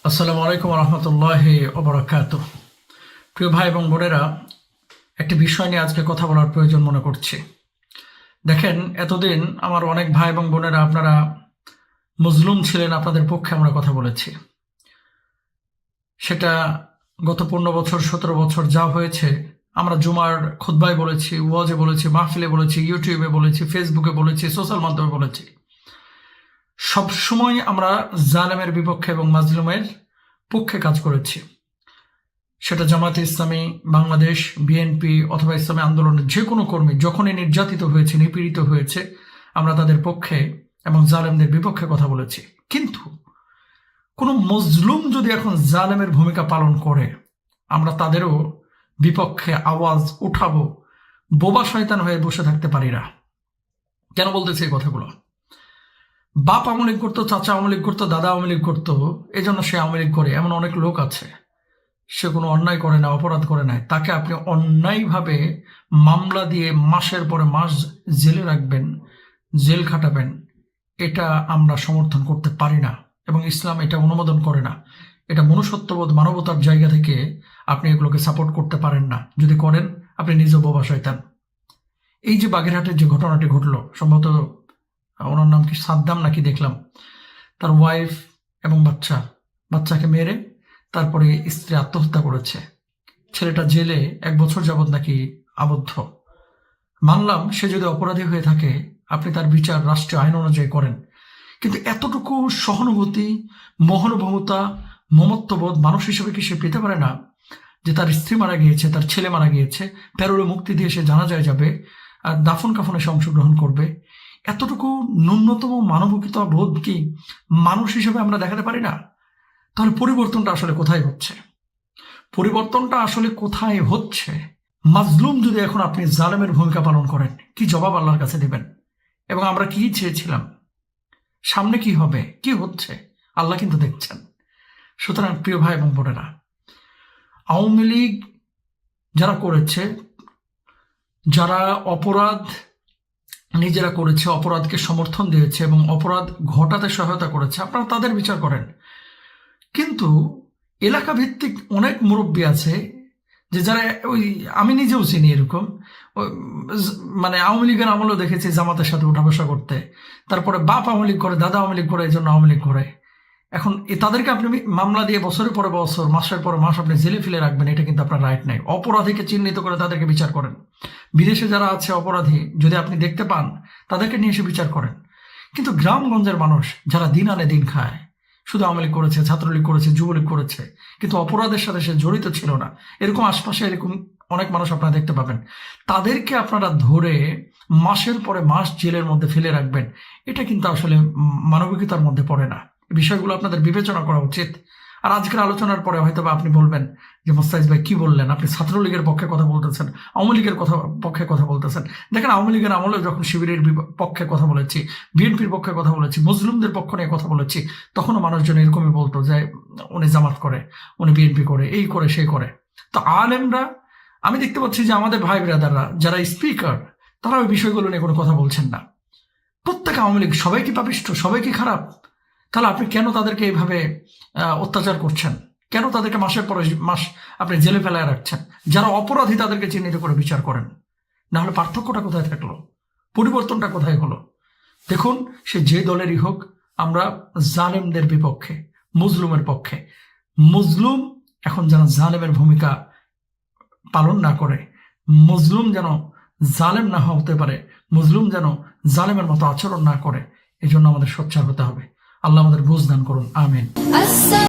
আসসালামু আলাইকুম রহমতুল্লাহি ওবারাকাতুহ। প্রিয় ভাই এবং বোনেরা, একটি বিষয় নিয়ে আজকে কথা বলার প্রয়োজন মনে করছি। দেখেন, এতদিন আমার অনেক ভাই এবং বোনেরা আপনারা মজলুম ছিলেন, আপনাদের পক্ষে আমরা কথা বলেছি। সেটা গত 15 বছর 17 বছর যা হয়েছে, আমরা জুমার খুতবায় বলেছি, ওয়াজে বলেছি, মাহফিলে বলেছি, ইউটিউবে বলেছি, ফেসবুকে বলেছি, সোশ্যাল মাধ্যমে বলেছি। সবসময় আমরা জালেমের বিপক্ষে এবং মাজলুমের পক্ষে কাজ করেছি। সেটা জামায়াতে ইসলামী বাংলাদেশ, বিএনপি অথবা ইসলামী আন্দোলনের যে কোনো কর্মী যখনই নির্যাতিত হয়েছে, নিপীড়িত হয়েছে, আমরা তাদের পক্ষে এবং জালেমদের বিপক্ষে কথা বলেছি। কিন্তু কোনো মজলুম যদি এখন জালেমের ভূমিকা পালন করে, আমরা তাদেরও বিপক্ষে আওয়াজ উঠাবো। বোবা শয়তান হয়ে বসে থাকতে পারি না। কেন বলতেছি এই কথাগুলো? বাপ আওয়ামী লীগ করতো, চাচা আওয়ামী লীগ করতো, দাদা আওয়ামী লীগ করতো, এজন্য সে আওয়ামী লীগ করে, এমন অনেক লোক আছে। সে কোনো অন্যায় করে না, অপরাধ করে নাই, তাকে আপনি অন্যায়ভাবে মামলা দিয়ে মাসের পরে মাস জেলে রাখবেন, জেল খাটাবেন, এটা আমরা সমর্থন করতে পারি না এবং ইসলাম এটা অনুমোদন করে না। এটা মনুষ্যত্ববোধ, মানবতার জায়গা থেকে আপনি এগুলোকে সাপোর্ট করতে পারেন না। যদি করেন, আপনি নিজে বোবা শয়তান। এই যে বাগেরহাটের যে ঘটনাটি ঘটলো, সম্ভবত ওনার নাম কি সাদ্দাম নাকি দেখলাম, তার ওয়াইফ এবং বাচ্চাকে মেরে তারপরে স্ত্রী আত্মহত্যা করেছে। ছেলেটা জেলে 1 বছর যাবৎ নাকি আবদ্ধ। মানলাম সে যদি অপরাধী হয়ে থাকে, আপনি তার বিচার রাষ্ট্রীয় আইন অনুযায়ী করেন, কিন্তু এতটুকু সহানুভূতি, মহানুভবতা, মমত্ববোধ মানুষ হিসেবে কি সে পেতে পারে না? যে তার স্ত্রী মারা গিয়েছে, তার ছেলে মারা গিয়েছে, প্যারোলে মুক্তি দিয়ে সে জানাজায় যাবে, আর দাফন কাফনে সে অংশগ্রহণ করবে। এতটুকু ন্যূনতম মানবিকতা বোধ কি মানুষ হিসেবে আমরা দেখাতে পারি না? তাহলে পরিবর্তনটা আসলে কোথায় হচ্ছে? পরিবর্তনটা আসলে কোথায় হচ্ছে? মাজলুম যদি এখন আপনি জালেমের ভূমিকা পালন করেন, কি জবাব আল্লাহর কাছে দেবেন? এবং আমরা কি চেয়েছিলাম, সামনে কি হবে, কি হচ্ছে, আল্লাহ কিন্তু দেখছেন। সুতরাং প্রিয় ভাই এবং বোনেরা, আওয়ামী লীগ যারা করেছে, যারা অপরাধ নিজেরা করেছে, অপরাধকে সমর্থন দিয়েছে এবং অপরাধ ঘটাতে সহায়তা করেছে, আপনারা তাদের বিচার করেন। কিন্তু এলাকা ভিত্তিক অনেক মুরব্বী আছে যে যারা, ওই আমি নিজেও চিনি এরকম, মানে আওয়ামী লীগের আমলেও দেখেছি জামাতের সাথে উঠা বসা করতে, তারপরে বাপ আওয়ামী লীগ করে, দাদা আওয়ামী লীগ করে, এই জন্য আওয়ামী লীগ করে। এখন তাদেরকে আপনি মামলা দিয়ে বছরের পরে বছর, মাসের পর মাস আপনি জেলে ফেলে রাখবেন, এটা কিন্তু আপনার রাইট নাই। অপরাধীকে চিহ্নিত করে তাদেরকে বিচার করেন। বিদেশে যারা আছে অপরাধী, যদি আপনি দেখতে পান, তাদেরকে নিয়ে এসে বিচার করেন। কিন্তু গ্রামগঞ্জের মানুষ যারা দিন আনে দিন খায়, শুধু আওয়ামী লীগ করেছে, ছাত্রলীগ করেছে, যুবলীগ করেছে, কিন্তু অপরাধের সাথে সে জড়িত ছিল না, এরকম আশপাশে এরকম অনেক মানুষ আপনারা দেখতে পাবেন। তাদেরকে আপনারা ধরে মাসের পরে মাস জেলের মধ্যে ফেলে রাখবেন, এটা কিন্তু আসলে মানবিকতার মধ্যে পড়ে না। বিষয়গুলো আপনাদের বিবেচনা করা উচিত। আর আজকের আলোচনার পরে হয়তো বা আপনি বলবেন যে মোস্তাফিজ ভাই কি বললেন, আপনি ছাত্রলীগের পক্ষে কথা বলতেছেন, আওয়ামী লীগের পক্ষে কথা বলতেছেন। দেখেন, আওয়ামী লীগের আমলে যখন শিবিরের পক্ষে কথা বলেছি, বিএনপির পক্ষে কথা বলেছি, মুসলিমদের পক্ষ নিয়ে কথা বলেছি, তখনও মানুষজন এরকমই বলতো যে উনি জামাত করে, উনি বিএনপি করে, এই করে সেই করে। তো আলেমরা, আমি দেখতে পাচ্ছি যে আমাদের ভাই ব্রাদাররা যারা স্পিকার, তারা ওই বিষয়গুলো নিয়ে কোনো কথা বলছেন না। প্রত্যেক আওয়ামী লীগ সবাই কি পাপিষ্ঠ, সবাই কি খারাপ? তাহলে আপনি কেন তাদেরকে এইভাবে অত্যাচার করছেন? কেন তাদেরকে মাসের পর মাস আপনি জেলে ফেলায় রাখছেন? যারা অপরাধী তাদেরকে চিহ্নিত করে বিচার করেন। না হলে পার্থক্যটা কোথায় থাকলো? পরিবর্তনটা কোথায় হলো? দেখুন, সে যে দলেরই হোক, আমরা জালেমদের বিপক্ষে, মজলুমের পক্ষে। মজলুম এখন যেন জালেমের ভূমিকা পালন না করে, মজলুম যেন জালেম না হতে পারে, মজলুম যেন জালেমের মতো আচরণ না করে, এই জন্য আমাদের সোচ্চার হতে হবে। আল্লাহ আমাদের বুঝ দান করুন, আমিন।